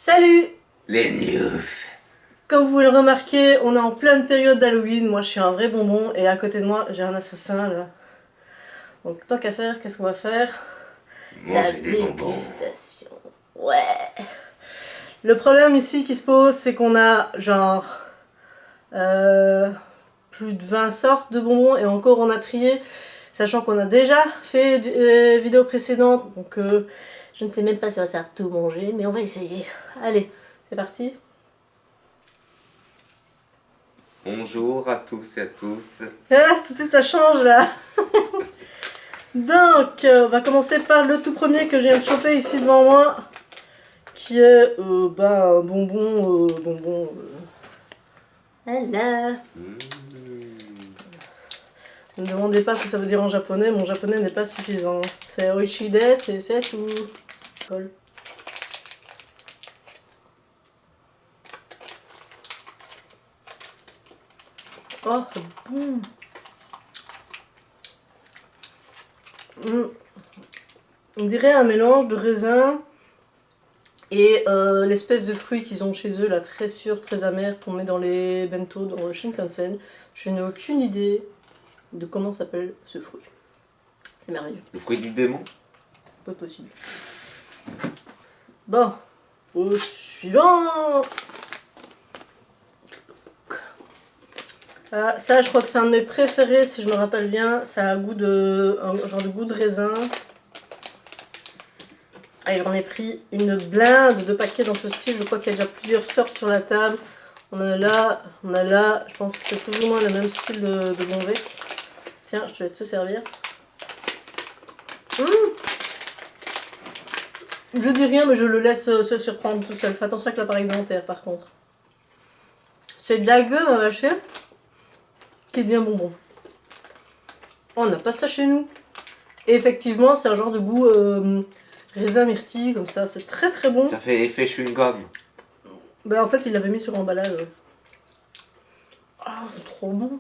Salut! Les news. Comme vous le remarquez, on est en pleine période d'Halloween. Moi, je suis un vrai bonbon et à côté de moi, j'ai un assassin là. Donc, tant qu'à faire, qu'est-ce qu'on va faire? La Manger des bonbons. dégustation. Ouais! Le problème ici qui se pose, c'est qu'on a genre plus de 20 sortes de bonbons et encore on a trié, sachant qu'on a déjà fait des vidéos précédentes. Donc, je ne sais même pas si on va savoir tout manger, mais on va essayer. Allez, c'est parti! Bonjour à tous et à tous. Ah, tout de suite ça change là. Donc, on va commencer par le tout premier que je viens de choper ici devant moi, qui est un bonbon. Voilà. Ne me demandez pas ce que ça veut dire en japonais, mon japonais n'est pas suffisant. C'est oishi desu et c'est tout. Cool. Oh, c'est bon. On dirait un mélange de raisin et l'espèce de fruit qu'ils ont chez eux, là, très sûr, très amer, qu'on met dans les bento, dans le Shinkansen. Je n'ai aucune idée de comment s'appelle ce fruit. C'est merveilleux. Le fruit du démon. Pas possible. Bon, au suivant. Ah, ça, je crois que c'est un de mes préférés, si je me rappelle bien. Ça a un genre de goût de raisin. Et j'en ai pris une blinde de paquets dans ce style. Je crois qu'il y a déjà plusieurs sortes sur la table. On a là. Je pense que c'est plus ou moins le même style de Bonvec. Tiens, je te laisse te servir. Je dis rien, mais je le laisse se surprendre tout seul. Fais attention avec l'appareil dentaire, par contre. C'est de la gueule, ma vache, qui est bien bonbon. On n'a pas ça chez nous. Et effectivement, c'est un genre de goût raisin myrtille, comme ça. C'est très très bon. Ça fait effet chewing-gum. Ben, en fait, il l'avait mis sur l'emballage. Ah, c'est trop bon.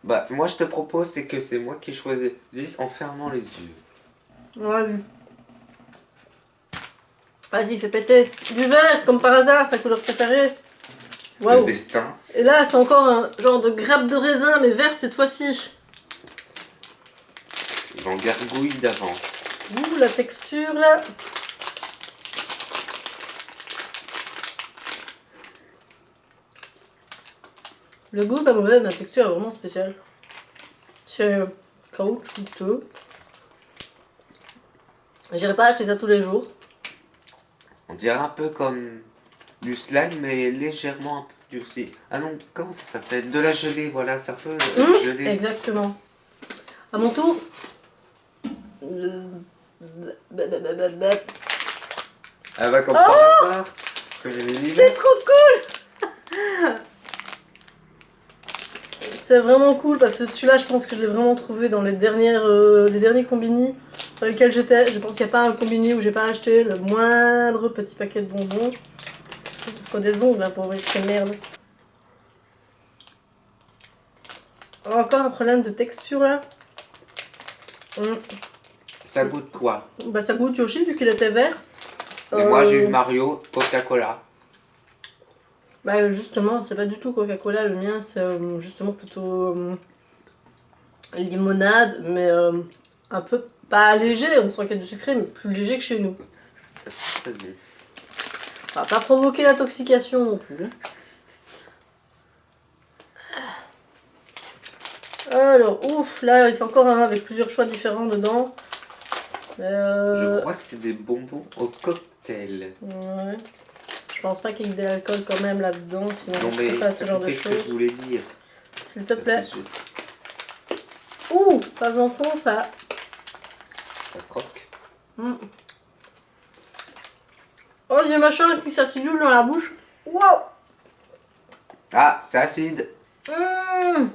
Bah, moi je te propose, c'est que c'est moi qui choisisse en fermant les yeux. Ouais, vu. Vas-y, fais péter. Du vert, comme par hasard, ta couleur préférée. Le Waouh. destin. Et là, c'est encore un genre de grappe de raisin, mais verte cette fois-ci. J'en gargouille d'avance. Ouh, la texture là. Le goût est pas mauvais, mais la texture est vraiment spéciale. C'est caoutchouteux. J'irai pas acheter ça tous les jours. On dirait un peu comme du slime, mais légèrement un peu durci. Ah non, comment ça s'appelle? De la gelée, voilà, ça peut geler. Exactement. À mon tour. Ah bah, comme par hasard, c'est mon C'est univers. trop cool. C'est vraiment cool parce que celui-là, je pense que je l'ai vraiment trouvé dans les derniers combini dans lesquels j'étais. Je pense qu'il n'y a pas un combini où j'ai pas acheté le moindre petit paquet de bonbons. Faut des ongles là pour ouvrir ces merdes. Encore un problème de texture là. Ça goûte quoi? Bah ça goûte Yoshi vu qu'il était vert. Et moi j'ai eu Mario, Coca-Cola. Bah justement, c'est pas du tout Coca-Cola, le mien c'est justement plutôt limonade, mais un peu pas léger, on sent qu'il y a du sucré, mais plus léger que chez nous. Vas-y. On va pas provoquer l'intoxication non plus. Alors, ouf, là c'est encore un avec plusieurs choix différents dedans. Je crois que c'est des bonbons au cocktail. Ouais. Je pense pas qu'il y ait de l'alcool quand même là-dedans, sinon Non je mais fais pas ce genre de qu'est-ce que je choses. voulais dire? S'il te plaît. Ouh, pas d'enfant ça. Ça croque. Oh, il y a machin qui s'acidule dans la bouche. Waouh. Ah, c'est acide. Vous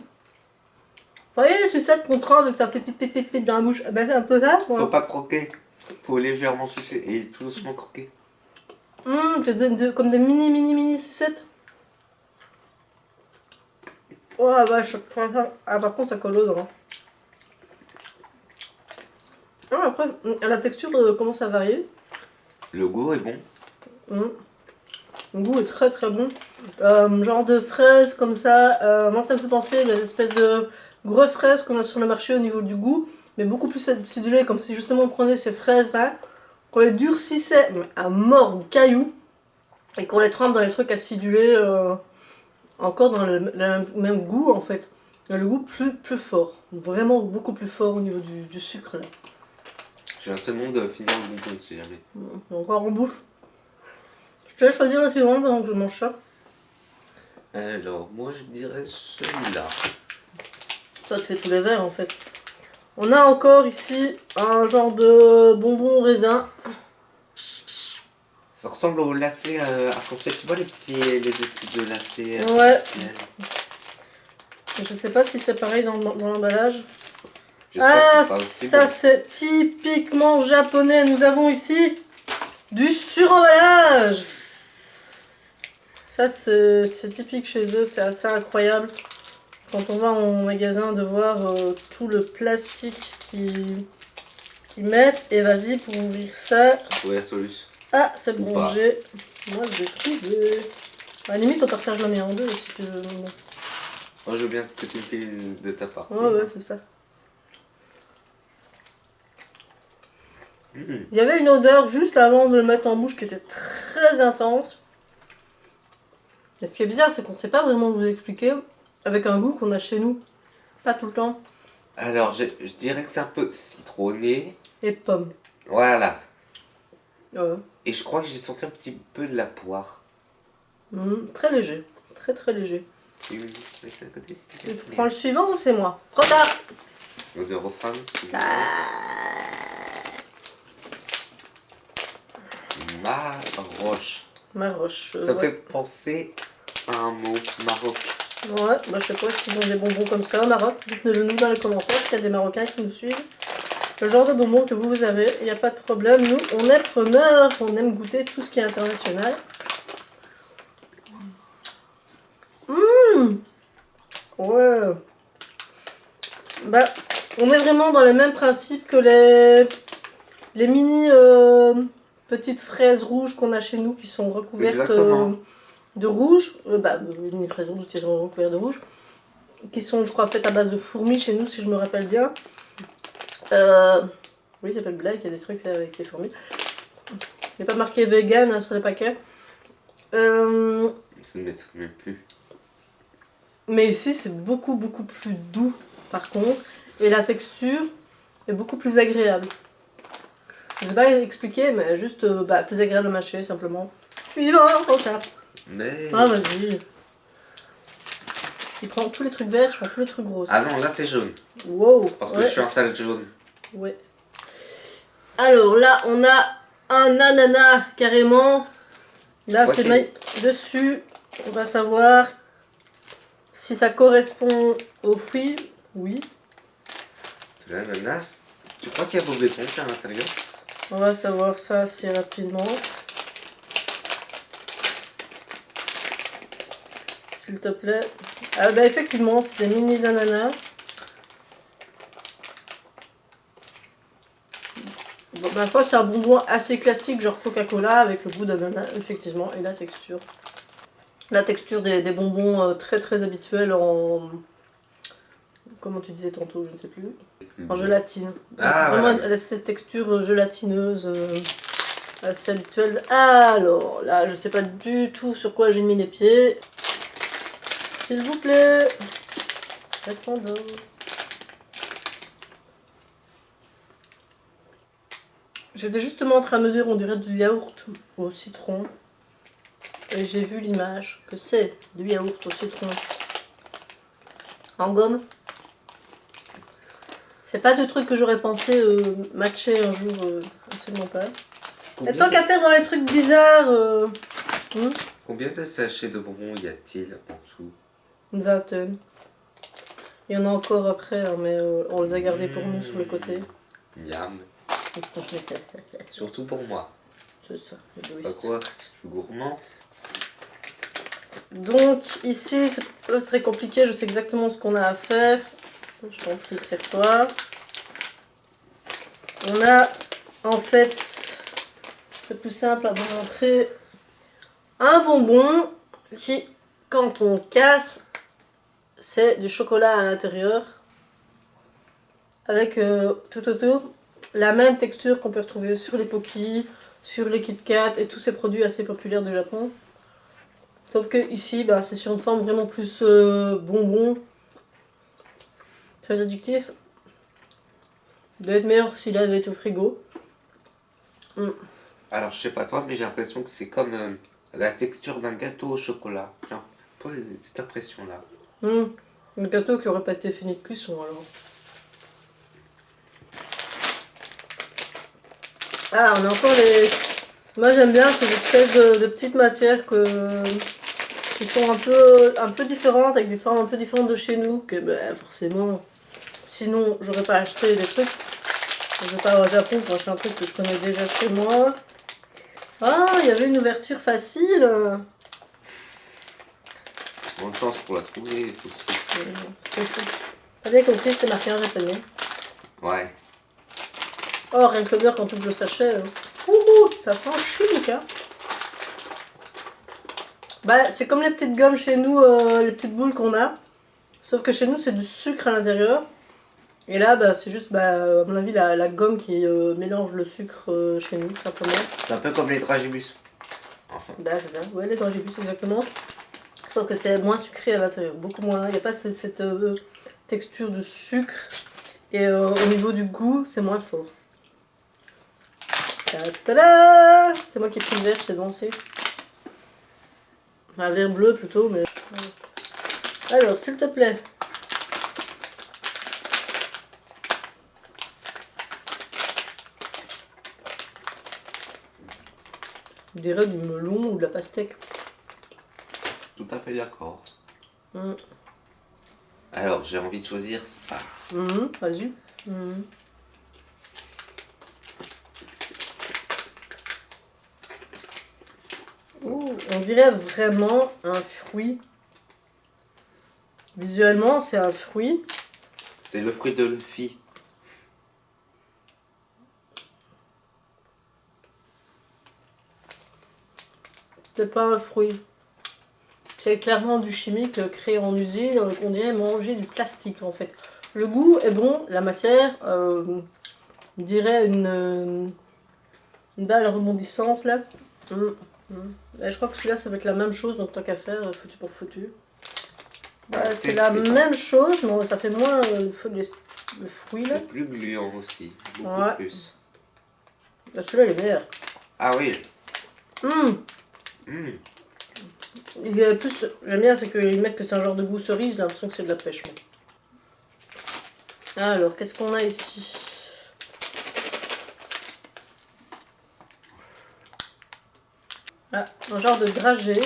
voyez les sucettes qu'on trempe et que ça fait pit pit pit pit dans la bouche? Ben c'est un peu ça. Faut pas croquer. Faut légèrement sucer et tout doucement croquer. C'est comme des mini sucettes. Oh la vache, ah par contre ça colle aux dents. Ah, après, la texture commence à varier. Le goût est bon. Le goût est très très bon. Genre de fraises comme ça. Moi ça me fait penser aux espèces de grosses fraises qu'on a sur le marché au niveau du goût. Mais beaucoup plus acidulées, comme si justement on prenait ces fraises là, qu'on les durcissait à mort ou cailloux. Et qu'on les trempe dans les trucs acidulés. Encore dans le même goût en fait. Le goût plus fort. Vraiment beaucoup plus fort au niveau du sucre là. J'ai un seul monde de finir le bonbon si jamais. Encore en bouche. Je te laisse choisir le suivant pendant que je mange ça. Alors, moi je dirais celui-là. Toi tu fais tous les verres en fait. On a encore ici un genre de bonbon raisin. Ça ressemble au lacet arc-en-ciel. Tu vois les espèces de lacets Ouais. arc-en-ciel. Je sais pas si c'est pareil dans l'emballage. J'espère Ah, que c'est pas aussi ça bon. c'est typiquement japonais. Nous avons ici du suremballage. Ça c'est typique chez eux, c'est assez incroyable. Quand on va en magasin de voir tout le plastique qu'ils mettent. Et vas-y pour ouvrir ça. Oui, la soluce. Ah, c'est Ou bon, pas. moi je vais trouver. À la limite on partage la mienne en deux si tu veux. Moi je veux bien que tu me files de ta partie. Ouais, c'est ça. Mmh. Il y avait une odeur juste avant de le mettre en bouche qui était très intense. Et ce qui est bizarre, c'est qu'on ne sait pas vraiment vous expliquer avec un goût qu'on a chez nous. Pas tout le temps. Alors, je dirais que c'est un peu citronné. Et pommes. Voilà. Ouais. Et je crois que j'ai senti un petit peu de la poire. Très léger. Très très léger. Tu me laisses à côté si tu Tu veux. prends le suivant ou c'est moi? Trop tard. Odeur aux femmes. Maroche. Maroche. Ça me ouais. fait penser à un mot, Maroc. Ouais, bah je sais pas s'ils ont des bonbons comme ça au Maroc. Dites-le nous dans les commentaires s'il y a des Marocains qui nous suivent. Le genre de bonbons que vous avez, il n'y a pas de problème. Nous, on est preneurs, on aime goûter tout ce qui est international. Ouais. Bah, on est vraiment dans les mêmes principes que les mini petites fraises rouges qu'on a chez nous qui sont recouvertes Exactement. de rouge. Les mini fraises rouges qui sont recouvertes de rouge. Qui sont, je crois, faites à base de fourmis chez nous, si je me rappelle bien. Oui, ça s'appelle Black, il y a des trucs avec les fourmis. Il n'y a pas marqué vegan sur les paquets. Ça ne m'étonne même plus. Mais ici, c'est beaucoup plus doux, par contre. Et la texture est beaucoup plus agréable. Je sais pas expliquer, mais juste plus agréable à mâcher, simplement. Suivant, regarde. Mais... Ah, vas-y. Il prend tous les trucs verts, je prends tous les trucs gros. Ah non, là c'est jaune. Wow. Parce que je suis un salade jaune. Ouais. Alors là, on a un ananas carrément. Là, Ouais, c'est dessus. On va savoir si ça correspond aux fruits. Oui. De l'ananas. Tu crois qu'il y a Bob l'éponge à l'intérieur? On va savoir ça assez rapidement. S'il te plaît. Ah bah effectivement, c'est des mini ananas. Bon, ma foi, c'est un bonbon assez classique, genre Coca-Cola, avec le goût d'ananas, effectivement, et la texture. La texture des bonbons très habituels en... Comment tu disais tantôt, je ne sais plus. En gélatine. Ah, vraiment, voilà. elle a cette texture gelatineuse assez habituelle. Alors, là, je sais pas du tout sur quoi j'ai mis les pieds. S'il vous plaît. Restons dedans. J'étais justement en train de me dire, on dirait du yaourt au citron. Et j'ai vu l'image que c'est du yaourt au citron. En gomme. C'est pas de truc que j'aurais pensé matcher un jour, absolument pas. Et tant qu'à faire dans les trucs bizarres, Combien de sachets de bonbons y a-t-il en tout? une vingtaine. Il y en a encore après, hein, mais on les a gardés pour nous sur le côté. Miam. Surtout pour moi. C'est ça, Pas égoïste. quoi? Je suis gourmand. Donc ici, c'est pas très compliqué, je sais exactement ce qu'on a à faire. Je t'en prie, serre-toi. On a, en fait, c'est plus simple à vous montrer. Un bonbon qui, quand on casse, c'est du chocolat à l'intérieur. Avec tout autour la même texture qu'on peut retrouver sur les Pocky, sur les Kit Kat et tous ces produits assez populaires du Japon. Sauf que ici, bah, c'est sur une forme vraiment plus bonbon. Très addictif. Il doit être meilleur s'il avait été au frigo. Alors, je sais pas toi, mais j'ai l'impression que c'est comme la texture d'un gâteau au chocolat. J'ai un peu cette impression-là. Le gâteau qui aurait pas été fini de cuisson alors. Ah, on a encore les... Moi j'aime bien ces espèces de petites matières qui sont un peu différentes, avec des formes un peu différentes de chez nous. Que bah, forcément, sinon j'aurais pas acheté des trucs. Je vais pas au Japon pour acheter un truc que je connais déjà chez moi. Ah, il y avait une ouverture facile. Bonne chance pour la trouver aussi. C'était fou. T'as bien compris, c'était marqué en japonais. Ouais. Oh, rien que l'odeur quand tu ouvres le sachet. Ouh, ça sent chimique, hein. Bah, c'est comme les petites gommes chez nous, les petites boules qu'on a. Sauf que chez nous, c'est du sucre à l'intérieur. Et là, bah, c'est juste, bah, à mon avis, la gomme qui mélange le sucre chez nous, simplement. C'est un peu comme les dragibus. Enfin. Bah, c'est ça. Ouais, les dragibus, exactement. Sauf que c'est moins sucré à l'intérieur. Beaucoup moins. Il n'y a pas cette texture de sucre. Et au niveau du goût, c'est moins fort. Ta-da! C'est moi qui ai pris le verre, je t'ai devancé. Enfin, un verre bleu plutôt, mais... Alors, s'il te plaît. On dirait du melon ou de la pastèque. Tout à fait d'accord. Mm. Alors, j'ai envie de choisir ça. Vas-y. Ouh, on dirait vraiment un fruit. Visuellement, c'est un fruit. C'est le fruit de Luffy. C'est pas un fruit. C'est clairement du chimique créé en usine. On dirait manger du plastique en fait. Le goût est bon, la matière, on dirait une balle rebondissante là. Et je crois que celui-là ça va être la même chose, donc tant qu'à faire, foutu pour foutu. Bah, c'est la même chose, mais ça fait moins le fruit là. C'est plus gluant aussi, beaucoup Ouais. plus. Bah, celui-là il est vert. Ah oui. Il est plus, j'aime bien, c'est qu'ils mettent que c'est un genre de goût cerise, j'ai l'impression que c'est de la pêche. Moi. Alors, qu'est-ce qu'on a ici? Ah, un genre de dragée.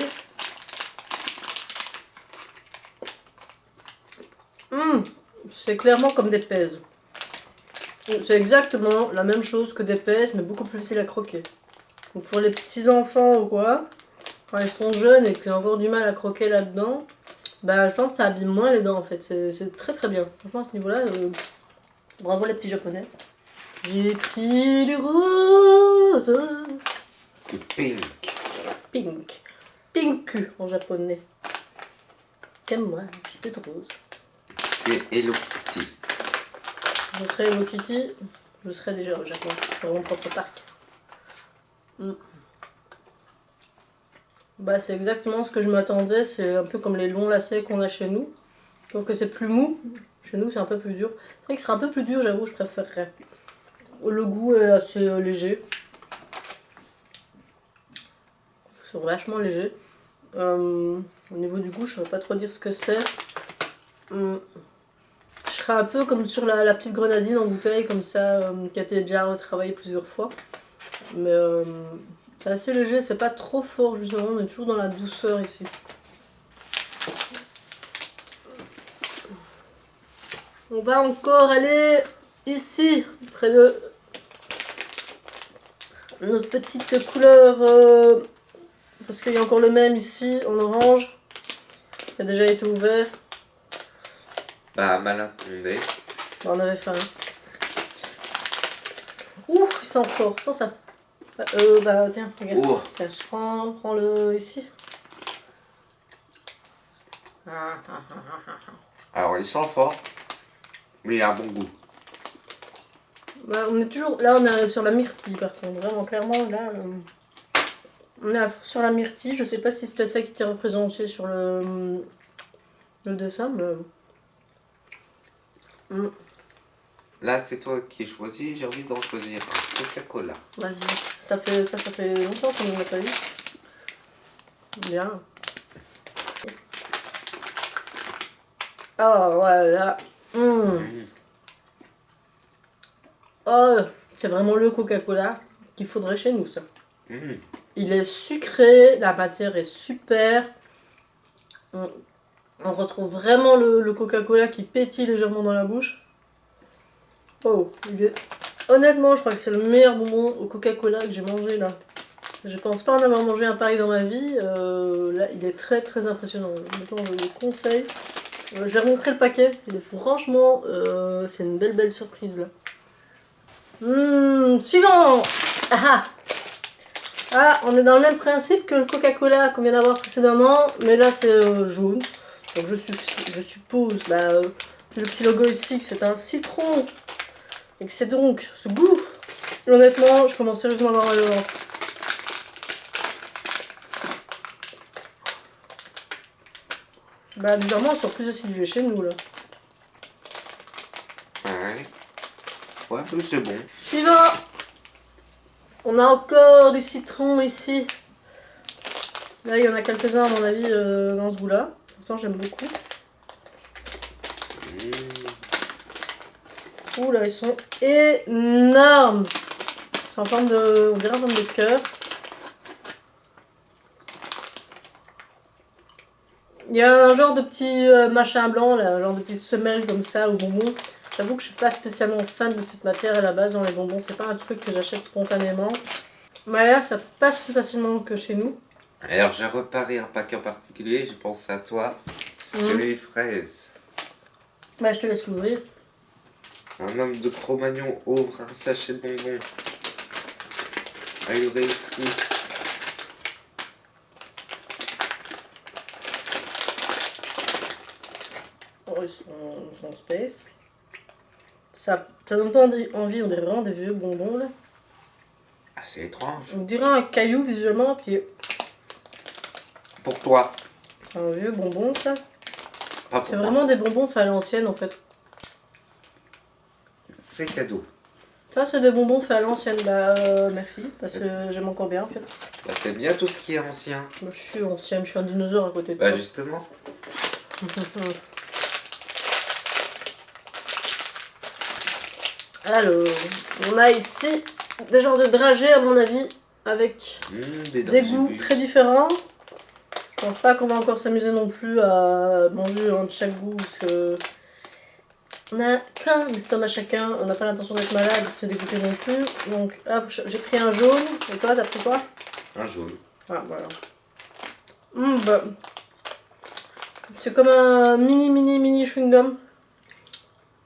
C'est clairement comme des pèses. C'est exactement la même chose que des pèses, mais beaucoup plus facile à croquer. Donc pour les petits enfants ou quoi, quand ils sont jeunes et qu'ils ont encore du mal à croquer là-dedans, bah je pense que ça abîme moins les dents en fait. C'est très très bien. Franchement à ce niveau-là, bravo les petits japonais. J'ai pris du rose. Du pink. Pink. Pinku en japonais. Comme moi, j'ai de rose. Tu es Hello Kitty. Je serais Hello Kitty, je serais déjà au Japon, dans mon propre parc. Bah c'est exactement ce que je m'attendais, c'est un peu comme les longs lacets qu'on a chez nous. Sauf que c'est plus mou, chez nous c'est un peu plus dur. C'est vrai que ce serait un peu plus dur, j'avoue, je préférerais. Le goût est assez léger. C'est vachement léger. Au niveau du goût, je ne saurais pas trop dire ce que c'est. Je serais un peu comme sur la petite grenadine en bouteille, comme ça, qui a été déjà retravaillée plusieurs fois. Mais c'est assez léger, c'est pas trop fort justement, on est toujours dans la douceur ici. On va encore aller ici, près de notre petite couleur, parce qu'il y a encore le même ici, en orange, qui a déjà été ouvert. Bah, malin condé. Bah, on avait faim. Ouh, il sent fort, sans ça. Bah tiens, regarde. Oh. Tiens, prends-le ici. Alors, il sent fort, mais il a un bon goût. Bah, on est toujours... Là, on est sur la myrtille, par contre. Vraiment, clairement, là... On est sur la myrtille. Je sais pas si c'était ça qui était représenté sur le dessin, mais... Là, c'est toi qui choisis, j'ai envie d'en choisir un. Coca-Cola. Vas-y. Ça fait longtemps qu'on ne l'a pas eu. Bien. Oh, ouais, là... Oh, c'est vraiment le Coca-Cola qu'il faudrait chez nous, ça. Il est sucré, la matière est super. On retrouve vraiment le Coca-Cola qui pétille légèrement dans la bouche. Oh, honnêtement, je crois que c'est le meilleur bonbon au Coca-Cola que j'ai mangé là. Je pense pas en avoir mangé un pareil dans ma vie. Là, il est très très impressionnant. Maintenant, je le conseille. Je vais remontrer le paquet. Franchement, c'est une belle surprise là. Suivant. Ah, on est dans le même principe que le Coca-Cola qu'on vient d'avoir précédemment, mais là c'est jaune. Donc je suppose, le petit logo ici, que c'est un citron. Et que c'est donc ce goût. Et honnêtement, je commence sérieusement à avoir mal au ventre. Bah bizarrement, on sort plus acidulé chez nous là. Ouais, c'est bon. Suivant. On a encore du citron ici. Là, il y en a quelques-uns à mon avis dans ce goût-là. Pourtant, j'aime beaucoup. Ouh là, ils sont énormes. C'est en forme de... On dirait en forme de cœur. Il y a un genre de petit machin blanc, là, un genre de petite semelle comme ça au bonbon. J'avoue que je suis pas spécialement fan de cette matière à la base dans les bonbons. C'est pas un truc que j'achète spontanément. Mais là, ça passe plus facilement que chez nous. Alors, j'ai reparé un paquet en particulier. Je pense à toi. C'est celui fraise. Bah, je te laisse l'ouvrir. Un homme de Cro-Magnon ouvre un sachet de bonbons. Ah, il réussit. Oh, ils sont space. Ça donne pas envie, on dirait vraiment des vieux bonbons là. Ah, c'est étrange. On dirait un caillou visuellement, puis Pour toi. un vieux bonbon ça. Pas pour C'est moi. vraiment des bonbons faits à l'ancienne en fait. C'est cadeau. Ça c'est des bonbons faits à l'ancienne, merci, parce que j'aime encore bien en fait. Bah, t'aimes bien tout ce qui est ancien. Moi, je suis ancienne, je suis un dinosaure à côté de Bah, toi. justement. Alors, on a ici des genres de dragées à mon avis, avec des goûts très différents. Je pense pas qu'on va encore s'amuser non plus à manger un de chaque goût, parce que on a qu'un estomac chacun, on n'a pas l'intention d'être malade, de se dégoûter non plus. Donc hop, j'ai pris un jaune, et toi t'as pris quoi? Un jaune. Ah voilà. C'est comme un mini chewing-gum.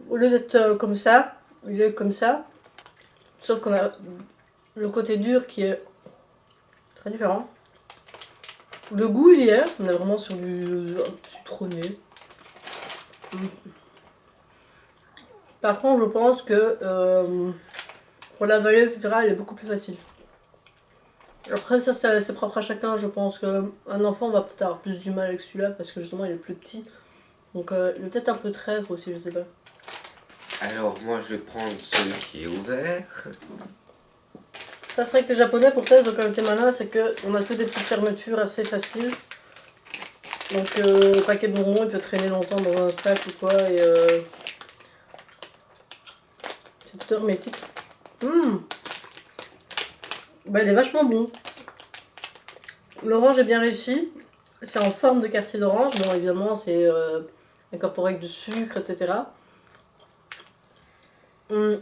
Au lieu d'être comme ça, il est comme ça. Sauf qu'on a le côté dur qui est très différent. Le goût il y est, on est vraiment sur du citronné. Par contre je pense que pour l'avaler etc il est beaucoup plus facile. Après ça c'est propre à chacun, je pense qu'un enfant va peut-être avoir plus du mal avec celui-là parce que justement il est plus petit. Donc il est peut-être un peu traître aussi, je sais pas. Alors moi je vais prendre celui qui est ouvert. Ça c'est vrai que les japonais pour ça ils ont quand même été malins, c'est qu'on a que des petites fermetures assez faciles. Donc le paquet de bonbons il peut traîner longtemps dans un sac ou quoi et c'est tout hermétique. Bah il est vachement bon. L'orange est bien réussi. C'est en forme de quartier d'orange, bon évidemment c'est incorporé avec du sucre, etc. Je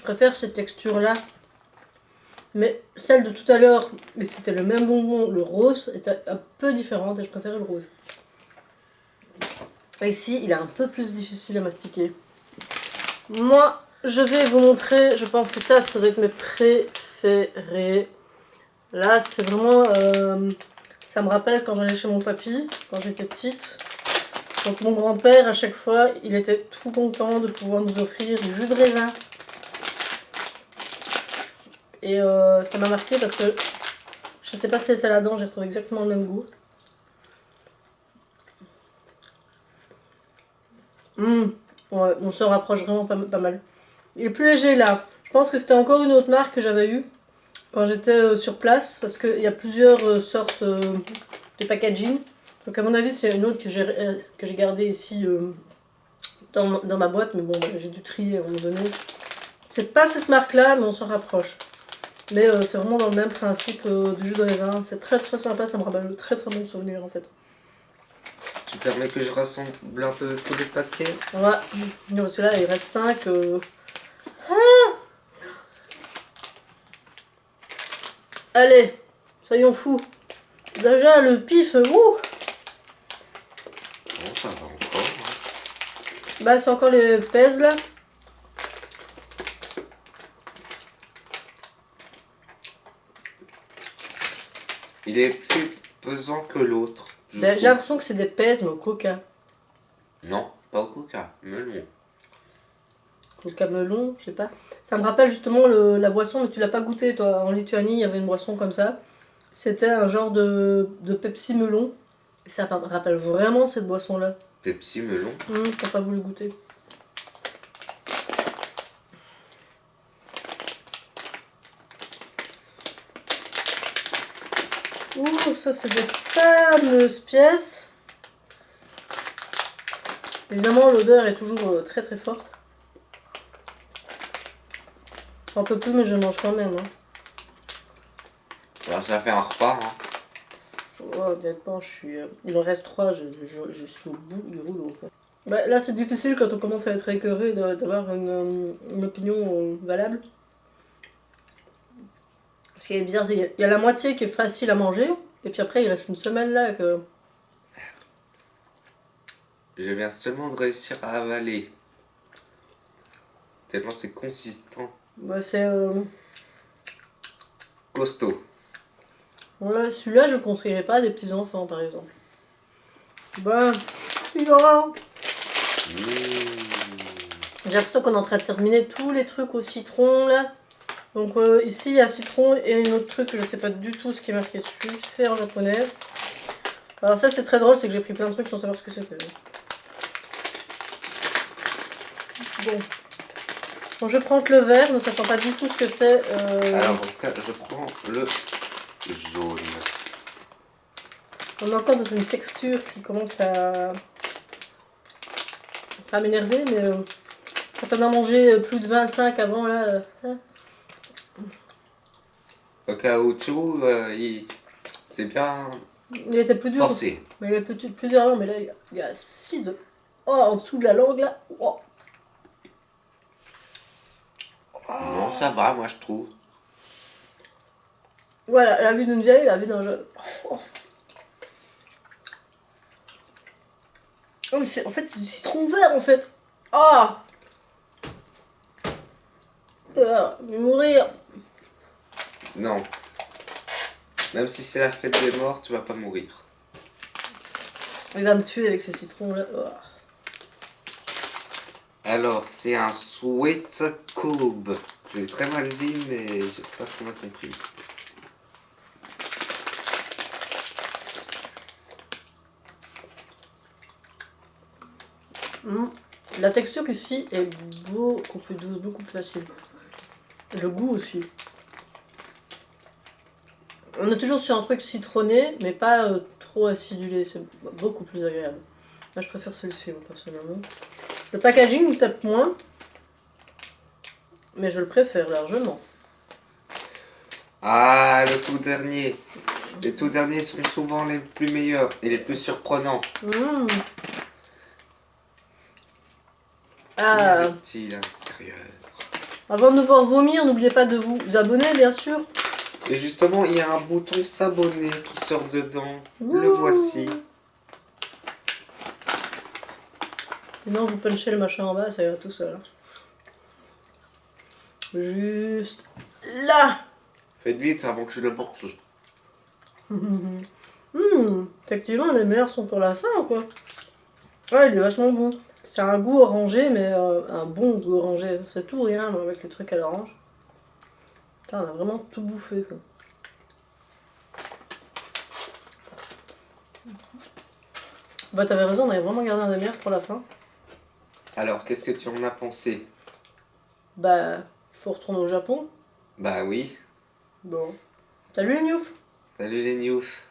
préfère cette texture là. Mais celle de tout à l'heure, et c'était le même bonbon, le rose, était un peu différente et je préférais le rose. Et ici, il est un peu plus difficile à mastiquer. Moi, je vais vous montrer, je pense que ça doit être mes préférés. Là, c'est vraiment... ça me rappelle quand j'allais chez mon papy, quand j'étais petite. Donc mon grand-père, à chaque fois, il était tout content de pouvoir nous offrir du jus de raisin. Et ça m'a marqué parce que je ne sais pas si c'est celle là-dedans, j'ai retrouvé exactement le même goût. Ouais, on se rapproche vraiment pas mal. Il est plus léger là. Je pense que c'était encore une autre marque que j'avais eue quand j'étais sur place, parce qu'il y a plusieurs sortes de packaging. Donc à mon avis c'est une autre que j'ai gardée ici dans ma boîte, mais bon j'ai dû trier à un moment donné. C'est pas cette marque là, mais on s'en rapproche. Mais c'est vraiment dans le même principe du jus de raisin. C'est très sympa, ça me rappelle de très bons souvenirs en fait. Tu permets que je rassemble un peu tous les paquets? Ouais, parce que là il reste 5. Allez, soyons fous. Déjà le pif, ouh. Bon, ça va encore. Hein. Bah c'est encore les pèses là. Il est plus pesant que l'autre. Bah, j'ai l'impression que c'est des pèses mais au coca. Non, pas au coca, melon. Coca melon, je sais pas. Ça me rappelle justement la boisson, mais tu l'as pas goûté toi. En Lituanie, il y avait une boisson comme ça. C'était un genre de Pepsi melon. Et ça me rappelle vraiment cette boisson là. Pepsi melon. T'as pas voulu goûter. Ouh, ça c'est des fameuses pièces. Évidemment, l'odeur est toujours très forte. J'en peux plus, mais je mange quand même. Hein. Alors, ça fait un repas. Hein. Oh, honnêtement, il en reste 3, je suis au bout du rouleau. Quoi. Bah, là, c'est difficile quand on commence à être écœuré d'avoir une opinion valable. Ce qui est bizarre, c'est qu'il y a la moitié qui est facile à manger, et puis après, il reste une semaine là que... Je viens seulement de réussir à avaler. Tellement c'est consistant. Bah, c'est... Costaud. Voilà, celui-là, je ne conseillerais pas à des petits-enfants, par exemple. Bah, il aura... J'ai l'impression qu'on est en train de terminer tous les trucs au citron, là. Donc ici, il y a citron et une autre truc que je sais pas du tout ce qui est marqué dessus. Fait en japonais. Alors ça, c'est très drôle, c'est que j'ai pris plein de trucs sans savoir ce que c'était. Bon, je prends le vert, ne sachant pas du tout ce que c'est. Alors, dans ce cas, je prends le jaune. On est encore dans une texture qui commence à m'énerver, mais quand on a mangé plus de 25 avant, là... Le caoutchouc, c'est bien Il était plus dur. forcé. Mais il est plus dur avant, mais là, il y a acide. Oh, en dessous de la langue, là. Oh. Non, ça va, moi je trouve. Voilà, la vie d'une vieille, la vie d'un jeune. Oh. Oh, mais en fait, c'est du citron vert, en fait. Ah. Je vais mourir. Non. Même si c'est la fête des morts, tu vas pas mourir. Il va me tuer avec ces citrons-là. Oh. Alors, c'est un sweet cube. Je l'ai très mal dit, mais j'espère qu'on a compris. La texture ici est beaucoup plus douce, beaucoup plus facile. Le goût aussi. On est toujours sur un truc citronné, mais pas trop acidulé. C'est beaucoup plus agréable. Là, je préfère celui-ci, personnellement. Le packaging me tape moins, mais je le préfère largement. Ah, le tout dernier. Les tout derniers sont souvent les plus meilleurs et les plus surprenants. Ah. Petit à l'intérieur. Avant de nous voir vomir, n'oubliez pas de vous abonner, bien sûr. Et justement, il y a un bouton s'abonner qui sort dedans. Le voici. Sinon, vous punchez le machin en bas, ça ira tout seul. Juste là. Faites vite avant que je le mange. Effectivement, les meilleurs sont pour la fin, quoi. Ouais, il est vachement bon. C'est un goût orangé, mais un bon goût orangé. C'est tout ou rien moi, avec le truc à l'orange. Putain, on a vraiment tout bouffé, quoi. Bah, t'avais raison, on avait vraiment gardé un des meilleurs pour la fin. Alors, qu'est-ce que tu en as pensé? Bah, il faut retourner au Japon. Bah oui. Bon. Salut les Newf. Salut les Newf.